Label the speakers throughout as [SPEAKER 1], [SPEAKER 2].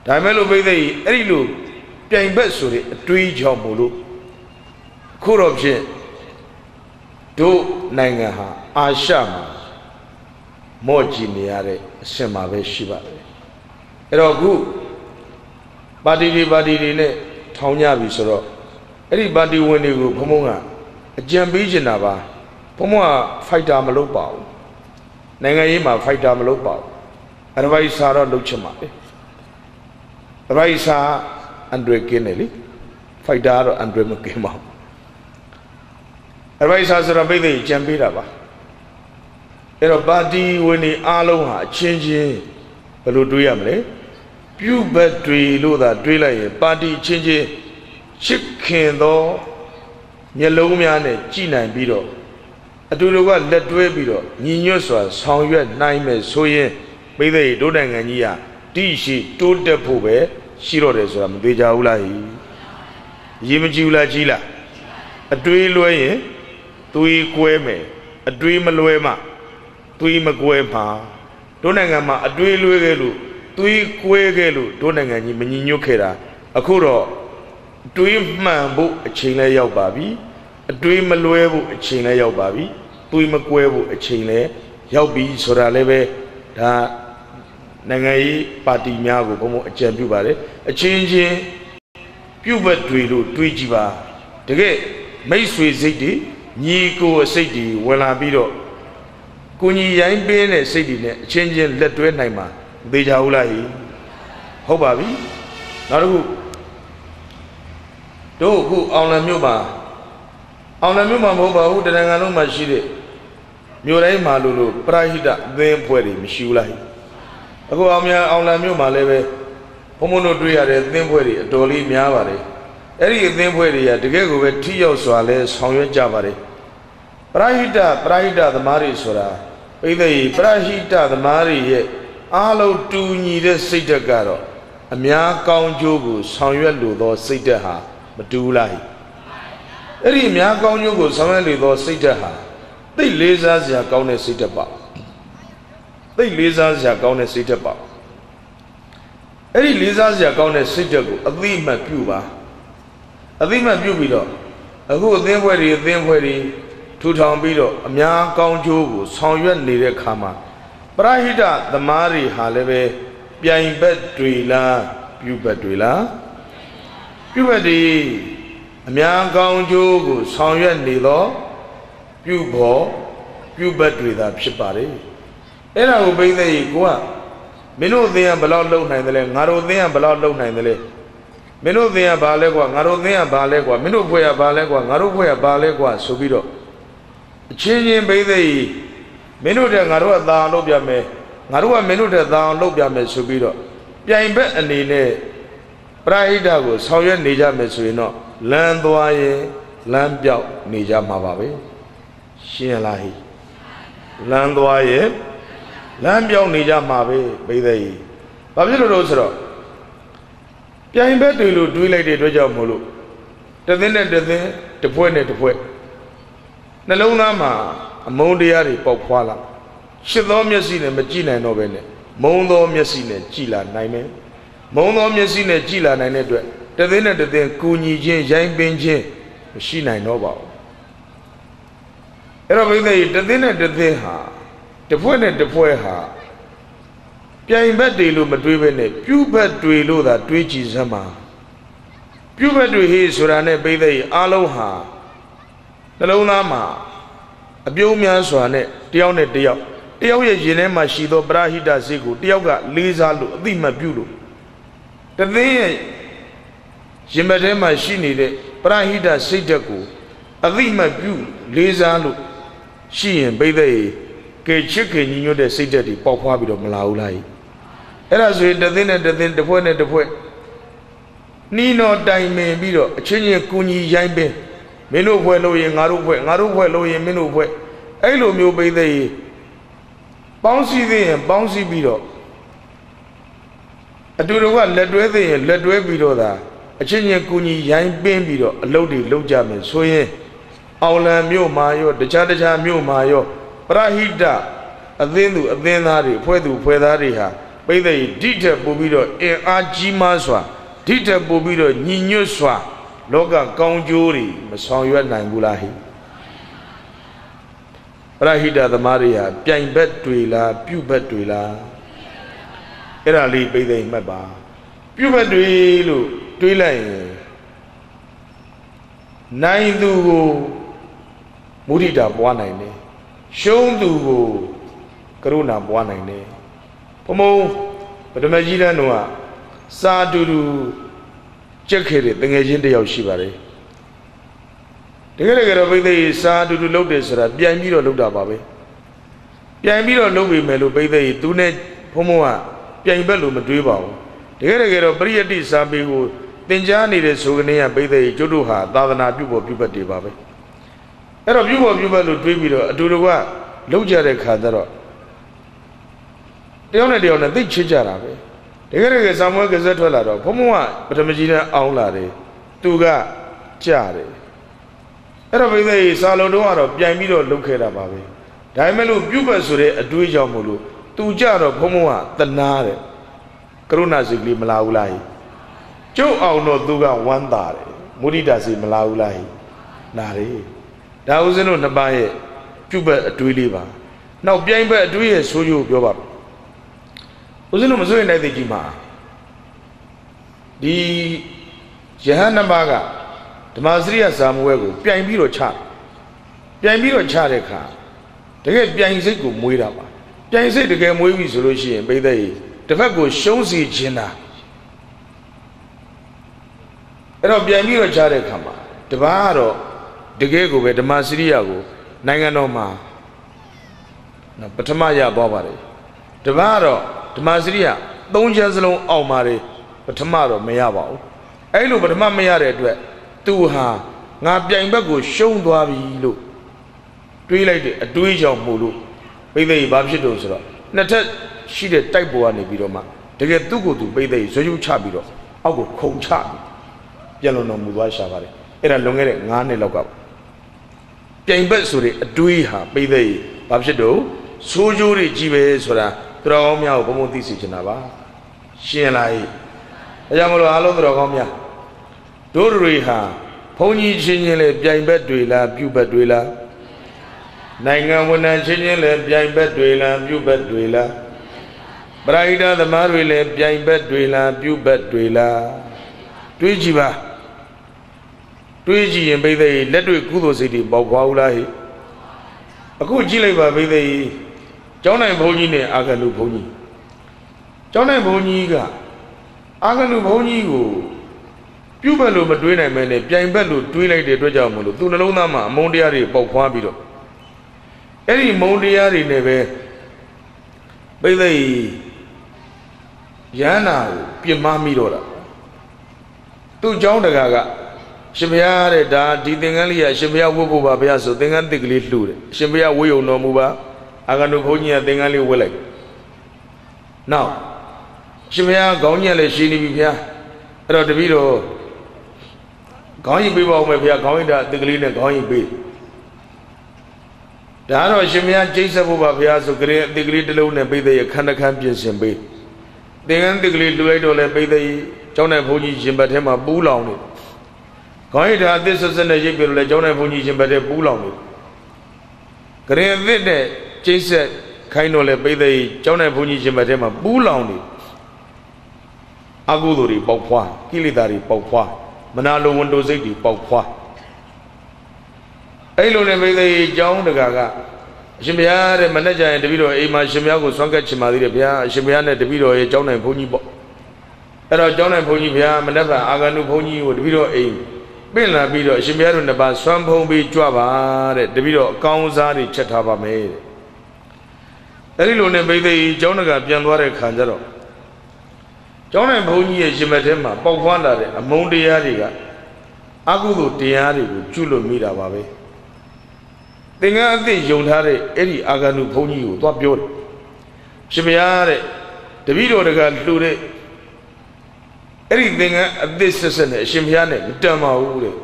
[SPEAKER 1] ဒါမဲ့လို့ပိသိအဲ့ဒီလိုပြိုင်ဘက်ဆိုတဲ့အတွေးကြောင့်မို့လို့ခုတော့ဖြင့်တို့နိုင်ငံဟာအာရှမှာမော့ကြည့်နေရတဲ့အဆင့်မှာပဲရှိပါတယ်အဲ့တော့အခုပါတီတွေနဲ့ထောင်ကြပြီဆိုတော့အဲ့ဒီပါတီဝင်တွေကိုဘုံဘုံကအကြံပေးချင်တာပါဘုံဘုံကဖိုက်တာမလုပ်ပါဘူးနိုင်ငံရေးမှာဖိုက်တာမလုပ်ပါဘူးအဒဗိုက်ဆာတော့လုပ်ချင်ပါလေအဒဗိုက်ဆာအန်ဒရကင်းတယ်လေဖိုက်တာတော့အန်ဒရမကင်းပါဘူးအဒဗိုက်ဆာဆိုတော့ပြည်သူကြံပေးတာပါအဲ့တော့ပါတီဝင်တွေအားလုံးဟာအချင်းချင်းဘယ်လိုတွေးရမလဲပြုဘက်တွေလို့သာတွေးလိုက်ရင်ပါတီချင်းချင်းချစ်ခင်သောမျက်လုံးများနဲ့ကြည်နိုင်ပြီးတော့အတူတူကလက်တွဲပြီးတော့ညီညွတ်စွာဆောင်ရွက်နိုင်မယ်ဆိုရင်ပြည်သူတို့နိုင်ငံကြီးဟာတိရှိတိုးတက်ဖို့ပဲရှိတော့တယ်ဆိုတာမသေးကြဘူးလားရေးမကြည့်ဘူးလားကြီးလားအတွေးလွဲရင်သွေးကွဲမယ်အတွေးမလွဲမှသွေးမကွဲမှာတို့နိုင်ငံမှာအတွေးလွဲခဲ့လို့သွေးကွဲခဲ့လို့တို့နိုင်ငံကြီးမညီညွတ်ခဲ့တာအခုတော့တွေးမှန်ဖို့အချိန်လဲရောက်ပါပြီအတွေးမလွဲဖို့အချိန်လဲရောက်ပါပြီသွေးမကွဲဖို့အချိန်လဲရောက်ပြီဆိုတာလည်းပဲဒါနိုင်ငံရေးပါတီများကိုဘုံဘုံအကြံပြုပါတယ်အချင်းချင်းပြုဘက်တွေလို့တွေးကြည့်ပါတကယ်မိတ်ဆွေစိတ်တွေညီကိုအစိတ်တွေဝင်လာပြီးတော့ကိုညီရိုင်းပင်းတဲ့စိတ်တွေနဲ့အချင်းချင်းလက်တွဲနိုင်မှာမသေးကြဘူးလားဟုတ်ပါပြီနောက်တစ်ခုတို့အခုအောင်လံမြို့မှာမဟုတ်ပါဘူးတနင်္ဂနွေလုံးမှာရှိတဲ့မြို့တိုင်းမှာလို့ပရိဟိတအသင်းအဖွဲ့တွေမရှိဘူးလားအခုအောင်လံမြို့မှာလည်းပဲဘုံဘုံတို့တွေ့ရတဲ့အသင်းအဖွဲ့တွေအတော်လေးများပါတယ်အဲ့ဒီအသင်းအဖွဲ့တွေကတကယ်ကိုပဲထိရောက်စွာလဲဆောင်ရွက်ကြပါတယ်ပရိဟိတသမားတွေဆိုတာပိဿယပရိဟိတသမားတွေရဲ့အားလုံးတူညီတဲ့စိတ်ဓာတ်ကတော့အများကောင်းကျိုးကိုဆောင်ရွက်လိုသောစိတ်ဓာတ်ဟာမတူဘူးလားအဲ့ဒီအများကောင်းကျိုးကိုဆောင်ရွက်လိုသောစိတ်ဓာတ်ဟာသိလေးစားစရာကောင်းတဲ့စိတ်ဓာတ်ပါသိလေးစားစရာကောင်းတဲ့စိတ်ဓာတ်ပါအဲ့ဒီလေးစားစရာကောင်းတဲ့စိတ်ဓာတ်ကိုအသိမှတ်ပြုပါအသိမှတ်ပြုပြီးတော့အခုအသင်းဖွဲ့တွေထူထောင်ပြီးတော့အများကောင်းကျိုးကိုဆောင်ရွက်နေတဲ့ခါမှာပရိဟိတသမားတွေဟာလည်းပဲပြိုင်ဘက်တွေလားပြုဘက်တွေလားပြုဘက်တွေအများကောင်းကျိုးကိုဆောင်ရွက်နေတော့ပြုဘက်တွေသာဖြစ်ပါတယ်အဲ့ဒါကိုဘိသိက်ကိုကမင်းတို့အသင်းကဘယ်လောက်လုံနိုင်တယ်လဲငါတို့အသင်းကဘယ်လောက်လုံနိုင်တယ်လဲမင်းတို့အသင်းကဘာလဲကွာငါတို့အသင်းကဘာလဲကွာမင်းတို့ဖွဲ့ကဘာလဲကွာငါတို့ဖွဲ့ကဘာလဲကွာဆိုပြီးတော့အချင်းချင်းဘိသိက်မင်းတို့တဲ့ငါတို့ကသာအောင်လုပ်ပြမယ်ငါတို့ကမင်းတို့တဲ့သာအောင်လုပ်ပြမယ်ဆိုပြီးတော့ပြိုင်ဘက်အနေနဲ့ပရိဟိတကိုဆောင်ရွက်နေကြမယ်ဆိုရင်တော့လမ်းသွားရင်လမ်းပြောက်နေကြမှာပါပဲရှင်းလားလမ်းသွားရင်လမ်းပြောက်နေကြမှာပဲဘိသိက်ဘာဖြစ်လို့ဆိုတော့ပြိုင်ဘက်တွေလို့တွေးလိုက်တဲ့အတွက်ကြောင့်မို့လို့တသင်းနဲ့တသင်းတစ်ဖွဲ့နဲ့တစ်ဖွဲ့နှလုံးသားမှာအမုန်းတရားတွေပေါက်ဖွာလာရှစ်သောမျက်စိနဲ့မကြည့်နိုင်တော့ပဲနဲ့မုန်းသောမျက်စိနဲ့ကြည့်လာနိုင်မယ်မုန်းသောမျက်စိနဲ့ကြည့်လာနိုင်တဲ့အတွက်တသင်းနဲ့တသင်းကူညီခြင်းရိုင်းပင်းခြင်းမရှိနိုင်တော့ပါဘူးအဲ့တော့ဘိသိက်တသင်းနဲ့တသင်းဟာတစ်ဖွဲ့နဲ့တစ်ဖွဲ့ဟာပြိုင်ဘက်တွေလို့မတွေးပဲနဲ့ပြုဘက်တွေလို့သာတွေးကြည့်စမ်းပါပြုဘက်တွေဟေးဆိုတာနဲ့ဘိသိက်အားလုံးဟာနှလုံးသားမှာအပြုံးများစွာနဲ့တယောက်နဲ့တယောက်ရဲ့ရင်ထဲမှာရှိသောပရိဟိတစိတ်ကိုတယောက်ကလေးစားလို့အသိမှတ်ပြုလို့တသင်းရဲ့ရင်ဘက်ထဲမှာရှိနေတဲ့ပရိဟိတစိတ်ဓာတ်ကိုအသိမှတ်ပြုလေးစားလို့ရှိရင်ဘိသိက်ကဲချစ်ခင်ညီညွတ်တဲ့စိတ်ဓာတ်တွေပေါက်ဖွားပြီးတော့မလာဘူးလားအဲ့ဒါဆိုရင်တသင်းနဲ့တသင်းတစ်ဖွဲ့နဲ့တစ်ဖွဲ့နှီးတော်တိုင်ပင်ပြီးတော့အချင်းချင်းကူညီရိုင်းပင်မင်းတို့ဖွဲ့လို့ရင်ငါတို့ဖွဲ့လို့ရင်မင်းတို့ဖွဲ့အဲ့လိုမျိုးပိသိက်ပေါင်းစည်းသေးရင်ပေါင်းစည်းပြီးတော့အတူတူကလက်တွဲသေးရင်လက်တွဲပြီးတော့သာအချင်းချင်းကူညီရိုင်းပင်းပြီးတော့အလုပ်တွေလုပ်ကြမယ်ဆိုရင်အောင်လံမြို့မှာရောတခြားမြို့မှာရောပရိဟိတအသင်းသူအသင်းသားတွေဖွဲ့သူဖွဲ့သားတွေဟာ ပိသိဒီထက်ပို့ပြီးတော့အင်အားကြီးမားစွာဒီထက်ပို့ပြီးတော့ညီညွတ်စွာလောကကောင်းကျိုးတွေမဆောင်ရွက်နိုင်ဘူးလားဟိပရဟိတသမားတွေဟာပြိုင်ဘက်တွေလားပြုဘက်တွေလားအဲ့ဒါလေးပိသိမှတ်ပါပြုဘက်တွေလို့တွေးလိုက်ရင်နိုင်သူကိုမုဒိတာပွားနိုင်တယ်ရှုံးသူကိုကရုဏာပွားနိုင်တယ်ဘုံဘုံပထမကြီးတန်းတော့စာတူတူကြက်ခဲ့တဲ့တငယ်ချင်းတယောက်ရှိပါတယ်တကယ်တော့ပိသိစာတူတူလုပ်တယ်ဆိုတာပြန်ပြီးတော့လုပ်တာပါပဲပြန်ပြီးတော့လုပ်ပြီမယ်လို့ပိသိသူနဲ့ဘုံဘုံကပြန်ဘက်လို့မတွေးပါဘူးတကယ်တော့ပရိယတ္တိစာပေကိုသင်ကြားနေတဲ့ဆိုကနေကပိသိကျွတ်တို့ဟာသာသနာပြုဖို့ပြုဘက်တွေပါပဲအဲ့တော့ပြုဖို့ပြုဘက်လို့တွေးပြီးတော့အတူတူကလောက်ကြတဲ့ခါကျတော့တယောက်နဲ့တယောက်နဲ့သိချစ်ကြတာပဲတကယ်စာမွေးကစက်ထွက်လာတော့ဘုံဘုံကပထမကြီးနဲ့အောင်းလာတယ်သူကကြားတယ်အဲ့တော့ပိသိစာလုံးတော့ကတော့ပြန်ပြီးတော့လုပ်ခဲ့တာပါပဲဒါပေမဲ့လို့ပြုဘက်ဆိုတဲ့အတွေးကြောင့်မို့လို့သူကြတော့ဘုံဘုံကတနာတယ်ကရုဏာစိတ်ကလေးမလာဘူးလားကျုပ်အောင်တော့သူကဝမ်းသာတယ်မုဒိတာစိတ်မလာဘူးလားလာတယ်ဒါဦးဇင်းတို့နှစ်ပါးရဲ့ပြုဘက်အတွေးလေးပါနောက်ပြိုင်ဘက်အတွေးရဲ့ဆိုးကျိုးပြောပါဦးဇင်းတို့မစိုးရင်နိုင်သိကြီးမှာဒီယဟန်နှစ်ပါးကဓမ္မစရိယဇာမဝဲကိုပြိုင်ပြီးတော့ချတဲ့အခါတကယ်ပြိုင်စိတ်ကိုမွေးတာပါပြိုင်စိတ်တကယ်မွေးပြီဆိုလို့ရှိရင်ပိသိတစ်ဖက်ကိုရှုံးစီခြင်းတာအဲ့တော့ပြန်ပြီးတော့ချတဲ့အခါမှာတပားကတော့တကယ်ကိုပဲဓမ္မစရိယကိုနိုင်ငံတော်မှာပထမရသွားပါတယ်တပားကတော့ဓမ္မစရိယ၃ချက်စလုံးအောင်ပါတယ်ပထမတော့မရပါဘူးအဲ့လိုပထမမရတဲ့အတွက်သူဟာငါပြိုင်ဘက်ကိုရှုံးသွားပြီလို့တွေးလိုက်တဲ့အတွေးကြောင့်မို့လို့ပိသိဘာဖြစ်တော့ဆိုတော့နှစ်ထပ်ရှိတဲ့တိုက်ပေါ်ကနေပြီးတော့မှတကယ်သူ့ကိုယ်သူပိသိဇွဲယူချပြီးတော့အောက်ကိုခုန်ချပြီးပြန်လုံတော်မူသွားရှာပါတယ်အဲ့ဒါလွန်ခဲ့တဲ့9နှစ်လောက်ကပြိုင်ဘက်ဆိုတဲ့အတွေးဟာပိသိဘာဖြစ်တော့ဆိုးကျိုးတွေကြီးပဲဆိုတာသူတော်ကောင်းများကိုဘုံဘုံသိစေချင်တာပါရှင်းလားအဲကြောင့်မလို့အားလုံးသူတော်ကောင်းများတို့တွေဟာဘုန်းကြီးချင်းချင်းလဲပြိုင်ဘက်တွေလားပြုဘက်တွေလားနိုင်ငံဝန်ထမ်းချင်းချင်းလဲပြိုင်ဘက်တွေလားပြုဘက်တွေလားပရိဟိတသမားတွေလဲပြိုင်ဘက်တွေလားပြုဘက်တွေလားတွေးကြည့်ပါတွေးကြည့်ရင်ပိသိလက်တွေ့ကုသိုလ်စိတ်တွေပေါက်ပွားဦးလားဟိအခုကြည့်လိုက်ပါပိသိကျောင်းနိုင်ဘုန်းကြီးနဲ့အာဂန္တုဘုန်းကြီးကျောင်းနိုင်ဘုန်းကြီးကအာဂန္တုဘုန်းကြီးကိုပြုဘက်လို့မတွေးနိုင်မဲနဲ့ပြိုင်ဘက်လို့တွေးလိုက်တဲ့အတွက်ကြောင့်မလို့သူနှလုံးသားမှာအမုန်းတရားတွေပေါက်ဖွားပြီးတော့အဲ့ဒီမုန်းတရားတွေနဲ့ပဲပိသိရဟန္တာကိုပြစ်မှားမိတော့တာသူ့เจ้าတကာကရှင်ဘုရားတဲ့ဒါဒီသင်္ကန်းလေးကရှင်ဘုရားဝတ်ဖို့ပါဘုရားဆိုသင်္ကန်းတစ်ကလေးလှူတယ်ရှင်ဘုရားဝတ်ယုံတော်မူပါအာဂန္တုဘုန်းကြီးကသင်္ကန်းလေးဝတ်လိုက်နောက်ရှင်ဘုရားခေါင်းညက်လည်းရှိနေပြီဘုရားအဲ့တော့တပည့်တော်ခေါင်းရင်ပေးပါဦးမယ်ဘုရားခေါင်းရင်ဒါတစ်ကလေးနဲ့ခေါင်းရင်ပေးဒါတော့ရှင်ဘုရားကျိတ်ဆက်ဖို့ပါဘုရားဆိုကြရင်အတိတ်ကလေးတစ်လုံးနဲ့ပိသိရခန္ဓာခန်းပြင်ဆင်ပေးသင်္ကန်းတစ်ကလေးလှူလိုက်တော့လဲပိသိကျောင်းနိုင်ဘုန်းကြီးရှင်ဘတ်ထဲမှာပူးလောင်နေခေါင်းရည်ဓာအသစ်ဆက်ဆက်နဲ့ရိပ်ပြလို့လဲကျောင်းနိုင်ဘုန်းကြီးရှင်ဘတ်ထဲပူးလောင်နေကြရင်အသစ်နဲ့ကျိတ်ဆက်ခိုင်းတော့လဲပိသိကျောင်းနိုင်ဘုန်းကြီးရှင်ဘတ်ထဲမှာပူးလောင်နေအကုသိုလ်တွေပေါက်ဖွားကိလေသာတွေပေါက်ဖွားမနာလိုဝန်တိုစိတ်တွေပေါက်ဖွားအဲ့လိုနဲ့ပိသိကျောင်းတကာကအရှင်ဘုရားတဲ့မနဲ့ကြရင်တပည့်တော်အိမ်မှာရှင်ဘုရားကိုဆွမ်းကပ်ချင်ပါသေးတယ်ဘုရားအရှင်ဘုရားနဲ့တပည့်တော်ရဲ့ကျောင်းနိုင်ဘုန်းကြီးပေါ့အဲ့တော့ကျောင်းနိုင်ဘုန်းကြီးဘုရားမနဲ့ကအာဂန္တုဘုန်းကြီးကိုတပည့်တော်အိမ်ပင့်လာပြီးတော့အရှင်ဘုရားတို့နှစ်ပါးဆွမ်းဖုံးပြီးကြွပါတဲ့တပည့်တော်အကောင်းစားတွေချက်ထားပါမယ်တဲ့အဲ့ဒီလိုနဲ့ပိသိကျောင်းတကာပြန်သွားတဲ့ခါကျတော့ကျောင်းနိုင်ဘုန်းကြီးရဲ့ရှင်ဘက်ထဲမှာပေါက်ဖွားလာတဲ့အမုန်းတရားတွေကအကုသိုလ်တရားတွေကိုကျွလွတ်မိတာပါပဲသင်္ကန်းအသစ်ယုံထားတဲ့အဲ့ဒီအာဂန္တုဘုန်းကြီးကိုသွားပြောတယ်ရှင်ဘုရားတဲ့တပည့်တော်တကလှူတဲ့အဲ့ဒီသင်္ကန်းအသစ်ဆက်ဆက်နဲ့အရှင်ဘုရားနဲ့မတန်ပါဘူးတဲ့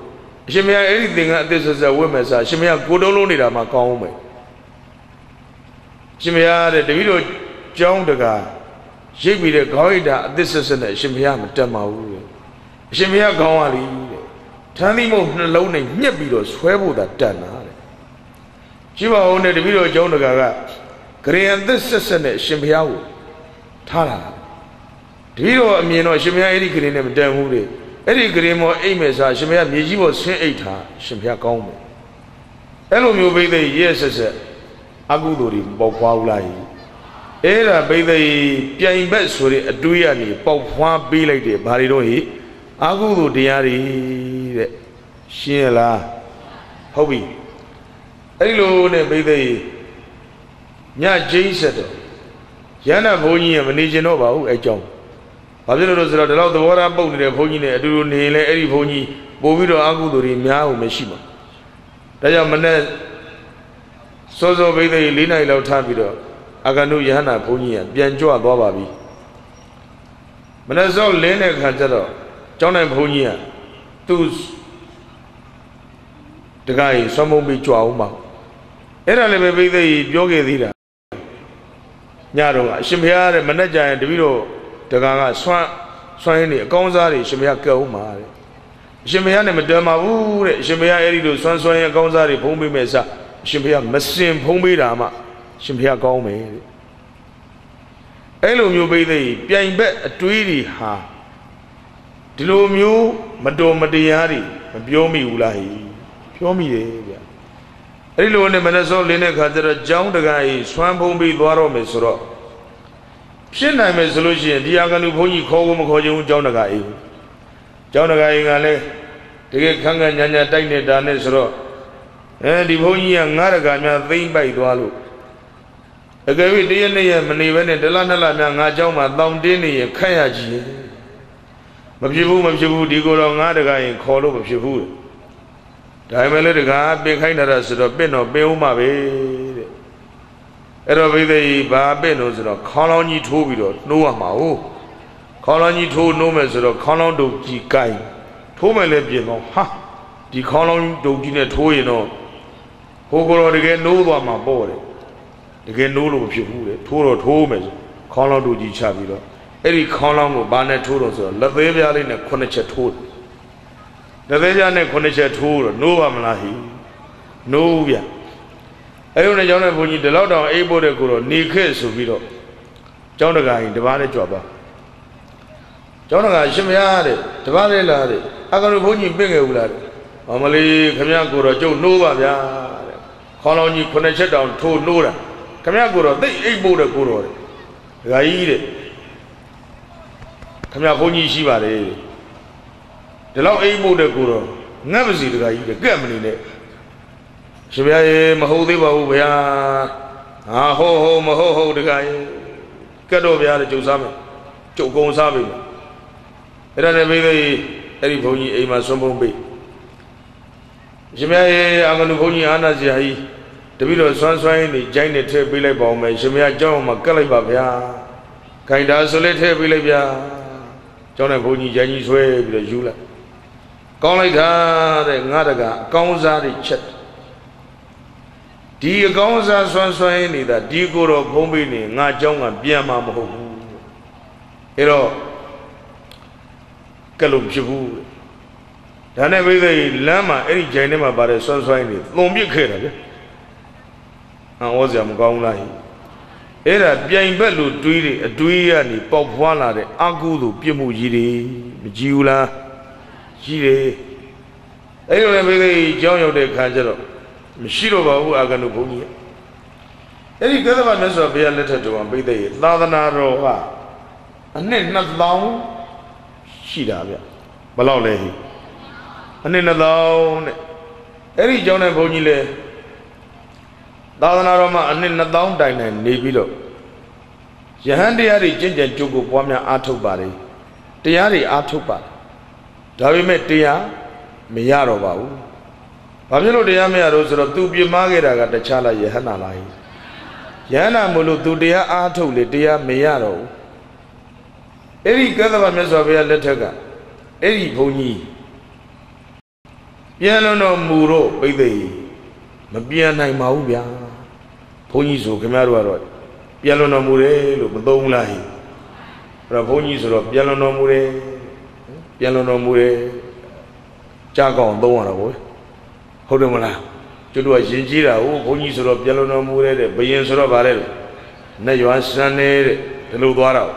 [SPEAKER 1] အရှင်ဘုရားအဲ့ဒီသင်္ကန်းအသစ်ဆက်ဆက်ဝတ်မယ်ဆိုအရှင်ဘုရားကိုတုံးလုံးနေတာမှကောင်းအောင်မယ်ရှင်ဘုရားတဲ့တပည့်တော်ကျောင်းတက ရိပ်ပြီးတဲ့ခေါင်းရိပ်တာအသစ်ဆက်ဆက်နဲ့အရှင်ဘုရားမတက်ပါဘူးတဲ့အရှင်ဘုရားခေါင်းရလိတဲ့ထမ်းသီးမုတ်နှလုံးနဲ့ညှက်ပြီးတော့ဆွဲဖို့သာတတ်တာတဲ့ရှိပါဦးနဲ့တပည့်တော်ကျောင်းတကာကဂရေအသစ်ဆက်ဆက်နဲ့အရှင်ဘုရားကိုထားလာတပည့်တော်အမြင်တော့အရှင်ဘုရားအဲ့ဒီဂရေနဲ့မတက်ဘူးတဲ့အဲ့ဒီဂရေမောအိမ်မဲ့စားအရှင်ဘုရားမြေကြီးပေါ်ဆင်းအိတ်ထားအရှင်ဘုရားကောင်းမယ်အဲ့လိုမျိုးပိသိရဲ့ဆက်ဆက်အကုသိုလ်တွေပေါက်ဖွားဦးလိုက်အဲ့ဒါပိသိပြိုင်ဘက်ဆိုတဲ့အတွေးကနေပေါက်ဖွားပေးလိုက်တယ်ဘာတွေတော့ဟိအကုသိုလ်တရားတွေတဲ့ရှင်းရလားဟုတ်ပြီအဲ့လိုနဲ့ပိသိညကျင်းဆက်တော့ရဟန္တာဘုန်းကြီးကမနေကျင်တော့ပါဘူးအဲကြောင့်ဘာဖြစ်လို့လဲဆိုတော့ဒီလောက်သဘောထားပုတ်နေတဲ့ဘုန်းကြီးနဲ့အတူတူနေလဲအဲ့ဒီဘုန်းကြီးပို့ပြီးတော့အကုသိုလ်တွေများအောင်မရှိပါဒါကြောင့်မနေ့စောစောပိသိ4 နာရီလောက်ထားပြီးတော့အာဂန္တုယဟန္တာဘုန်းကြီးကပြန်ကြွသွားပါပြီမနေ့စောလင်းတဲ့ခါကျတော့ကျောင်းနိုင်ဘုန်းကြီးကသူ့တခါကြီးဆွမ်းမုံပြီးကြွအောင်ပါအဲ့ဒါလည်းပဲပိသိပြောခဲ့သေးတာညတော့အရှင်ဘုရားတဲ့မနေ့ကျရင်တပည့်တော်တခါကဆွမ်းရင်းနေအကောင်းစားတွေအရှင်ဘုရားကဲအောင်ပါတဲ့အရှင်ဘုရားနဲ့မတန်ပါဘူးတဲ့အရှင်ဘုရားအဲ့ဒီလိုဆွမ်းရင်အကောင်းစားတွေဖုံးပေးမဲ့စအရှင်ဘုရားမစင်ဖုံးပေးတာမှအရှင်ဘုရားကောင်းမယ်တဲ့အဲ့လိုမျိုးပိသိပြိုင်ဘက်အတွေးတွေဟာဒီလိုမျိုးမတော်မတရားတွေမပြောမိဘူးလားဟိပြောမိတယ်ဗျအဲ့ဒီလိုနဲ့မနေ့စောလင်းတဲ့ခါကျတော့ကျောင်းတကာကြီးဆွမ်းဖုံးပြီးသွားတော့မယ်ဆိုတော့ဖြစ်နိုင်မယ်ဆိုလို့ရှိရင်ဒီအာဂန္တုဘုန်းကြီးခေါ်ကိုမခေါ်ချင်ဘူးကျောင်းတကာကြီးကျောင်းတကာကြီးကလည်းတကယ်ခန့်ခန့်ညာညာတိုက်နေတာနဲ့ဆိုတော့ဒီဘုန်းကြီးကငါးတကာများသိမ့်ပိုက်သွားလို့အကယ်၍တရက်နေ့ရက်မနေဘဲနဲ့တလနှစ်လများငါကျောင်းမှာတောင်းတင်းနေရင်ခက်ရကြီးမဖြစ်ဘူးဒီကိုတော့ငါးတကာရင်ခေါ်လို့မဖြစ်ဘူးဒါပေမဲ့လည်းတကာပင်ခိုင်းတာဆိုတော့ပင့်တော့ပင်ဦးမှာပဲတဲ့အဲ့တော့ဘိသိဘာပင့်လို့ဆိုတော့ခေါင်းလောင်းကြီးထိုးပြီးတော့နှိုးရမှာဟုတ်ခေါင်းလောင်းကြီးထိုးနှိုးမယ်ဆိုတော့ခေါင်းလောင်းတုပ်ကြီးကိုင်းထိုးမယ်လည်းပြင်တော့ဟာဒီခေါင်းလောင်းတုပ်ကြီးနဲ့ထိုးရင်တော့ဟိုကတော့တကယ်နိုးသွားမှာပေါ့တယ်တကယ်နိုးလို့မဖြစ်ဘူးတဲ့ထိုးတော့ထိုးမယ်ဆိုခေါင်းလောင်းတုပ်ကြီးချပြီးတော့အဲ့ဒီခေါင်းလောင်းကိုဘာနဲ့ထိုးတော့ဆိုတော့လက်သေးပြားလေးနဲ့9 ချက်ထိုးလက်သေးပြားနဲ့9 ချက်ထိုးတော့နိုးပါမလားဟိနိုးဗျအဲ့လိုနဲ့ကျောင်းတဲ့ဘုန်းကြီးဒီလောက်တောင်အိပ်ဖို့တဲ့ကိုတော့နေခဲ့ဆိုပြီးတော့ကျောင်းတကာကြီးတပားနဲ့ကြွပါကျောင်းတကာရှင်မရတဲ့တပားလေးလာတဲ့အာဂန္တုဘုန်းကြီးပြင့်ခဲ့ဘူးလားတဲ့မလေးခမရကိုတော့ကျုပ်နှိုးပါဗျာတဲ့ခေါင်းလောင်းကြီး9 ချက်တောင်ထိုးနှိုးတာခမရကိုတော့သိအိပ်ဖို့တဲ့ကိုတော့တဲ့ဒကာကြီးတဲ့ခမရဘုန်းကြီးရှိပါတယ်ဒီလောက်အိပ်ဖို့တဲ့ကိုတော့ငတ်ပါစီဒကာကြီးတဲ့ကက်မနေနဲ့ရှင်ဗျာရေမဟုတ်သေးပါဘူးဗျာဟာဟုတ်မဟုတ်တခါရေကတ်တော့ဗျာတဲ့ကျုပ်စားမယ်ကျုပ်ကုံစားပြီအဲ့ဒါနဲ့မိသိအဲ့ဒီဘုန်းကြီးအိမ်မှာဆွမ်းဖုံးပေးရှင်ဗျာရေအာဂန္တုဘုန်းကြီးအာနာဇာကြီးတပည့်တော်ဆွမ်းရင်နေကြိုင်းနဲ့ထည့်ပေးလိုက်ပါအောင်မယ်ရှင်ဗျာကျောင်းမှာကတ်လိုက်ပါဗျာခိုင်တာဆိုလဲထည့်ပေးလိုက်ဗျာကျောင်းနဲ့ဘုန်းကြီးကြိုင်းကြီးဆွဲပြီးတော့ယူလိုက်ကောင်းလိုက်တာတဲ့ငါတကအကောင်းစားတွေချက်ဒီအကောင်းစားဆွမ်းနေတာဒီကိုတော့ဖုံးပေးနေငါเจ้าကပြန်မှာမဟုတ်ဘူးအဲ့တော့ကလုံးဖြစ်ဘူးဒါနဲ့မိသိလမ်းမှာအဲ့ဒီဂျိုင်ထဲမှာပါတယ်ဆွမ်းနေသုံပစ်ခဲ့တာဗျဟောစရာမကောင်းလားအဲ့ဒါပြိုင်ဘက်လိုတွေးတွေအတွေးကနေပေါက်ဖွာလာတဲ့အကုသိုလ်ပြစ်မှုကြီးတွေမကြည့်ဘူးလားကြီးတယ်အဲ့လိုလည်းမိသိเจ้าရောက်တဲ့ခါကျတော့မရှိတော့ပါဘူးအာဂန္တုဘုန်းကြီးအဲ့ဒီကသဗ္ဗမြတ်စွာဘုရားလက်ထက်တော်မှာပိသိသာသနာတော်ကအနှစ်2000ရှိတာဗျဘယ်လောက်လဲဟိအနှစ်2000တဲ့အဲ့ဒီကျောင်းတဲ့ဘုန်းကြီးလဲသာသနာတော်မှာအနှစ်2000တိုင်တိုင်နေပြီးတော့ယဟန်တရားတွေကျင့်ကြံကြိုးကိုပွားများအားထုတ်ပါလေတရားတွေအားထုတ်ပါဒါပေမဲ့တရားမရတော့ပါဘူးဘာဖြစ်လို့တရားမရတော့ဆိုတော့သူပြမခဲ့တာကတခြားလားယဟန္တာလားယဟန္တာမို့လို့သူတရားအားထုတ်လေတရားမရတော့ဘူးအဲ့ဒီကသဗ္ဗမြတ်စွာဘုရားလက်ထက်ကအဲ့ဒီဘုန်းကြီးပြန်လွန်တော်မူတော့ပိသိမပြန်နိုင်ပါဘူးဗျာဘုန်းကြီးဆိုခင်ဗျားတို့ကတော့ပြန်လွန်တော်မူတယ်လို့မသုံးလားဟိ Raboni sort of Piano Mure, Piano Mure, Jagon, don't want to go. Hold on, to do a Jinjira, Pony sort of Piano Mure, Bayan sort of Barrel, Nayo Sane, the Ludwara.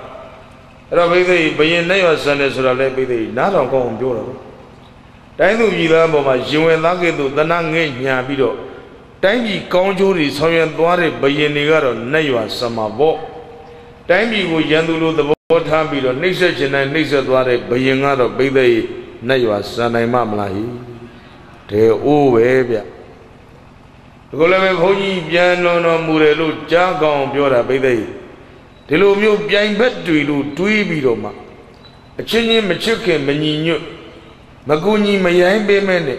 [SPEAKER 1] Rabbi, Bayan Nayo Sane sort of Lebby, not on Kong Jura. Tainu Yila, Mama, you and Lucky to the Nangi Yabido. Tangi Conjuri, Soyan Dware, Bayanigaro, Nayo Samabo. Tangi go Yandulu, the water bill, Nixon and Nixon Dware, Bayangaro, Bide, Nayo Sanai Mamlahi. Te Uwebia. Golame Pony, Piano, Murelu, Jagon, Biora, Bide. Telumio, Pian Bet to you, Tuibidoma. A changing Machukin, Meninu. Maguni Mayan Bemene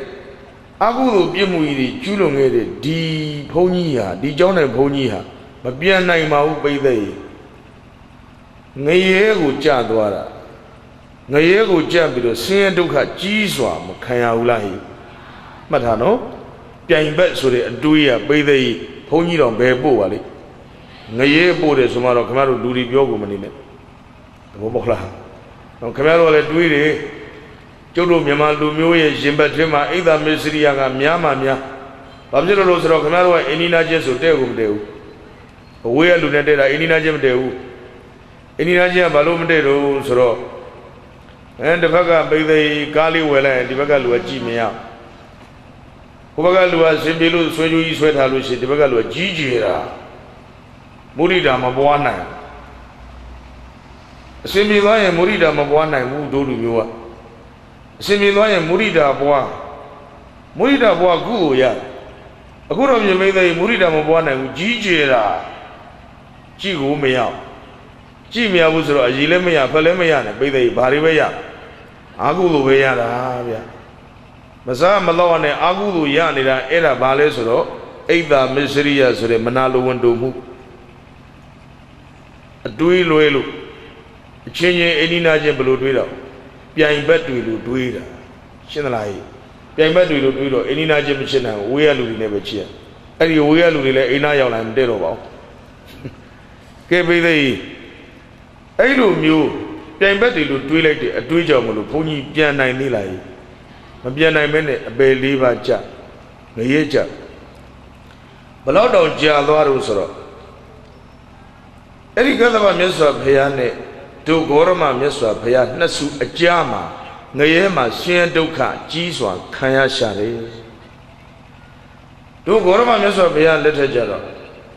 [SPEAKER 1] Agu Bimuidi, Julungere, Di Ponia, Di John and Ponia, Mabiana Mau Bede Nayego Jadwara Nayego Jabido, Saint Duca, Jiswa, Makaya Ulahi Matano, Pian Betsuri, Duia, Bede, Pony on Bebo Ali Naye Bode, Sumaro, Camaro, Dudi Biogumanine, Bobla. On Camaro, Duide. Jodo Myamal Lumio, Jimbatrima, either Messiaga, Miamamia, Babjero Rosero Camaro, Enina Jesu Deum Deu. Where Lunadera, Enina Jem Deu, Enina Jam Balum Deu, Soro, and the Vaga Bay, Gali Wella, and the Vagalua Jimia. Ubagalua, Simbilu, Swedu, Sweat Halusi, the Vagalua Gijira, Murida Mabuana. Simila and Murida Mabuana, who do you? Similar Murida Bois. Murida Bois Guya. A good of you made a Murida Mabwana, Gijera. Chigu Mea. Jimia was a Gilemea, Palemea, Bede, Barivea. Agulu Veya. Masa Malone, Agulu Yanida, Era Balesoro, Ada Miserias, Manalo and Domu. A Dui Luelu. Change any Naja Beludo. Pian bet to do it. Shinalai. Pian bet to do it. Any Najimachina, we are looking never cheer. And you will lose in Ayal and dead about. Gave me the Ailu Mew. Pian bet to do it a Twijam, Pony Piana Nilai. A Piana Mene, a Bay Liva Cha. Nayecha. But out of Jalarusoro. Any kind of a mess of Hayane. To Gorama Meswa Paya Nasu Ajama, Nayema, Sien Doka, Jiswa, Kaya Shari. To Gorama Meswa Paya Letter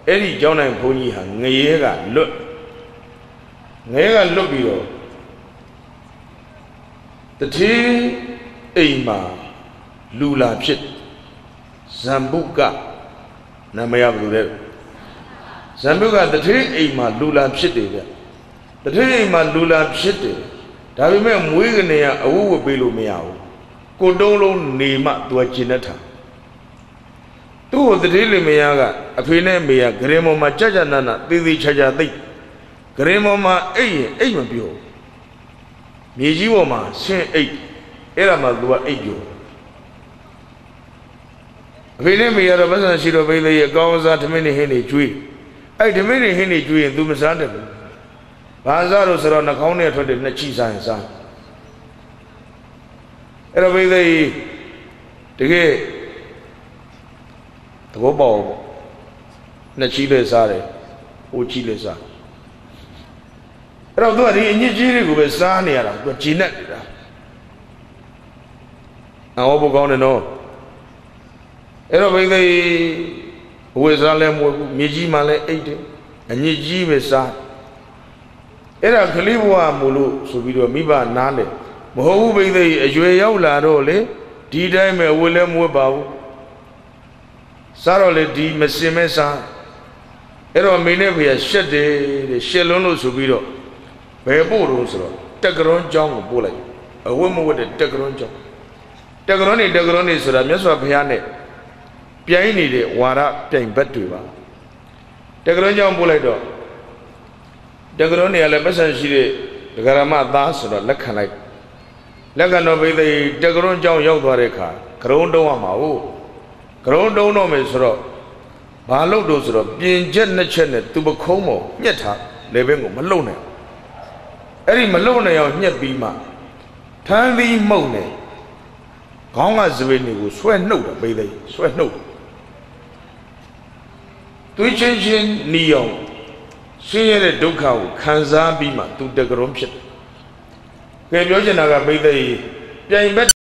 [SPEAKER 1] Eddie John and Pony, Nayega, look. Nayega look below. The tea, Ema, Lula Pit, Zambuka, Namayab. Zambuka, the tea, Ema, Lula Pit. The day man Lula Shitty, Davime Wiganea, a woo below meow. Codolo Nema to a Chineta. Two of the daily meaga, a pine mea, Gremo Machaja Nana, Didi Chaja Di. Gremo ma Aimabio. Mijiwoma, Saint 8, Erama Dua 8 yo. Pine mea, the Basan Shiro Bailey, goes out to many henny tree. I to many henny tree and Dumasanda. Bazaros around the corner for the Nachis and son. Every day, the gay, the Gobo, Nachile Sare, Uchile Sa. Rado in Nijiri with Sania, but Chinet. Now, over gone and on. Every day, who is Alem, Miji Male 80, and Niji with Sa. Era Kalibua Mulu, Subido Miba Nale, Mohu Bede, a Juea Role, D. Dime William Webau, Sarole D. Messimesa, Era Minevia Shede, the Shelono Subido, Bebo Rosero, Tagron John Bullet, a woman with a Tagron John. Tagroni is a mess of Piane, Piani de Wara, Tang Betua. Tagron John Bullet. Dagroni Alabasan Shire, the Garama Das or Lakanite. Lagano with the Dagron John Yogwareka, Crondo Amao, Crondo no Mesro, Balo dosro, being Jenna Chenet, Tubacomo, Yeta, Levengo Malone. အဲ့ဒီမလွတ်နေအောင်ညှက်ပြီးမှထမ်းသီးမှုန့်နေခေါင်းကဇွေနေကိုဆွဲနှုတ်တာပိသိဆွဲနှုတ်သွေးချင်းချင်းနီးအောင်ဆင်းရဲတဲ့ဒုက္ခကိုခံစားပြီးမှသူတကရုံးဖြစ်တယ်ကဲပြောချင်တာကပိသိပြိုင်ဘက်